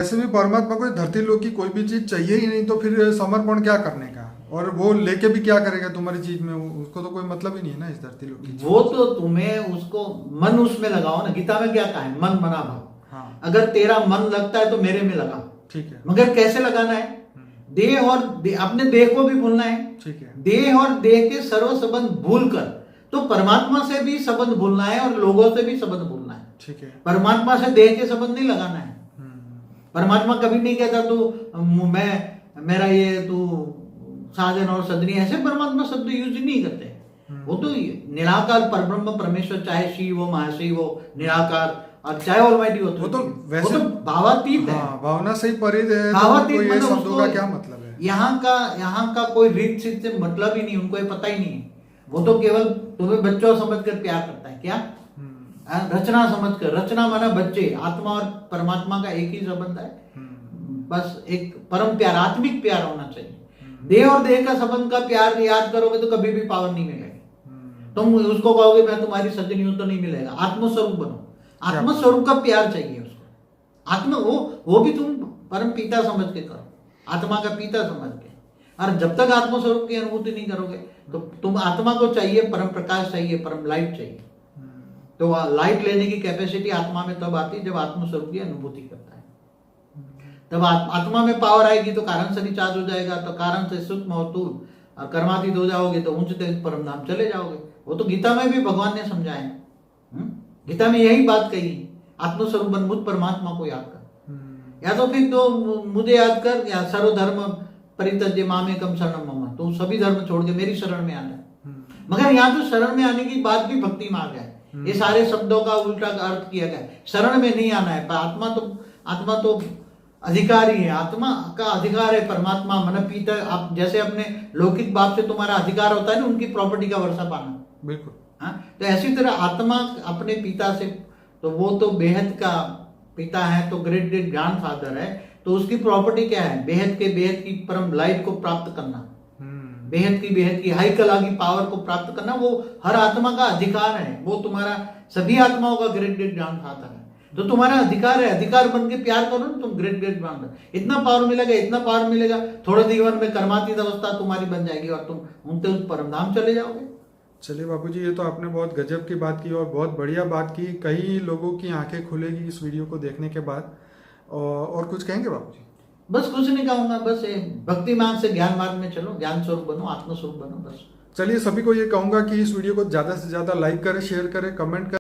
वैसे भी परमात्मा को धरती लोक की कोई भी चीज चाहिए ही नहीं, तो फिर समर्पण क्या करने का, और वो लेके भी क्या करेगा तुम्हारी चीज में, उसको तो कोई मतलब ही नहीं है ना इस धरती लोक की चीज। वो तो तुम्हें उसको मन उसमें लगाओ ना। गीता में क्या कहा है? मन मना भाव। हाँ अगर तेरा मन लगता है तो मेरे में लगा। ठीक है। मगर कैसे लगाना है? देह और अपने देह को भी भूलना है। ठीक है। देह और देह के सर्व संबंध भूल कर, तो परमात्मा से भी संबंध भूलना है और लोगों से भी संबंध भूलना है। ठीक है। परमात्मा से देह के संबंध नहीं लगाना है। परमात्मा कभी नहीं कहता तू मैं मेरा ये तू साधन और सदनी, ऐसे परमात्मा शब्द यूज नहीं करते। वो तो निराकार परब्रह्म परमेश्वर, चाहे शिव हो, महाशिव हो, निराकार, और चाहे ऑलमाइटी हो, वो तो वैसे भावातीत है। हाँ, भावना से ही परित है, तो भावातीत उनको ये मतलब शब्दों का क्या मतलब है? यहाँ का कोई रीत सिद्ध से मतलब ही नहीं, उनको ये पता ही नहीं है। वो तो केवल तुम्हें बच्चों समझ कर प्यार करता है। क्या रचना समझ कर? रचना माना बच्चे। आत्मा और परमात्मा का एक ही संबंध है, बस एक परम प्यार, आत्मिक प्यार होना चाहिए। देह और देह का संबंध का प्यार याद करोगे तो कभी भी पावर नहीं मिलेगी। तुम उसको कहोगे मैं तुम्हारी सज्जनी हूं, तो नहीं मिलेगा। आत्मस्वरूप बनो। आत्मस्वरूप का प्यार चाहिए उसको। आत्मा वो भी तुम परम पिता समझ के करो, आत्मा का पिता समझ के। और जब तक आत्मस्वरूप की अनुभूति नहीं करोगे तो तुम आत्मा को चाहिए, परम प्रकाश चाहिए, परम लाइट चाहिए। तो लाइट लेने की कैपेसिटी आत्मा में तब आती है जब आत्मस्वरूप की अनुभूति करता है। तब आत्मा में पावर आएगी तो कारण से रिचार्ज हो जाएगा, तो कारण से सूक्ष्म और स्थूल और कर्मातीत हो जाओगे, तो उच्च परम धाम चले जाओगे। वो तो गीता में भी भगवान ने समझाया है। गीता में यही बात कही, आत्मस्वरूप बन, मुझ परमात्मा को याद कर। या तो फिर तो मुझे याद कर, या सर्वधर्म परित्यज्य मामेकम शरणम मम, तो सभी धर्म छोड़ के मेरी शरण में आना। मगर यहाँ तो शरण में आने की बात भी भक्ति मार्ग है। ये सारे शब्दों का उल्टा अर्थ किया गया। शरण में नहीं आना है, पर आत्मा तो अधिकारी है। आत्मा का अधिकार है परमात्मा मन पीता। आप जैसे अपने लौकिक बाप से तुम्हारा अधिकार होता है ना, उनकी प्रॉपर्टी का वर्षा पाना, बिल्कुल। हाँ, तो ऐसी तरह आत्मा अपने पिता से, तो वो तो बेहद का पिता है, तो ग्रेट ग्रेट ग्रैंड फादर है, तो उसकी प्रॉपर्टी क्या है? बेहद की परम लाइट को प्राप्त करना, बेहद की हाई कला की पावर को प्राप्त करना, वो हर आत्मा का अधिकार है। वो तुम्हारा सभी आत्माओं का ग्रेट ग्रेट ग्रैंड फादर है, तो तुम्हारा अधिकार है। अधिकार बन के प्यार करो ना तुम, ग्रेट ग्रेट ग्रैंड। इतना पावर मिलेगा, इतना पावर मिलेगा, थोड़े जीवन में कर्मातीत अवस्था तुम्हारी बन जाएगी और तुम उनके उस परम धाम चले जाओगे। चलिए बापूजी, ये तो आपने बहुत गजब की बात की और बहुत बढ़िया बात की। कई लोगों की आंखें खुलेगी इस वीडियो को देखने के बाद। और कुछ कहेंगे बापूजी? बस कुछ नहीं कहूंगा, बस भक्ति मार्ग से ज्ञान मार्ग में चलो, ज्ञान स्वरूप बनो, आत्मस्वरूप बनो, बस। चलिए, सभी को ये कहूंगा कि इस वीडियो को ज्यादा से ज्यादा लाइक करें, शेयर करें, कमेंट करें।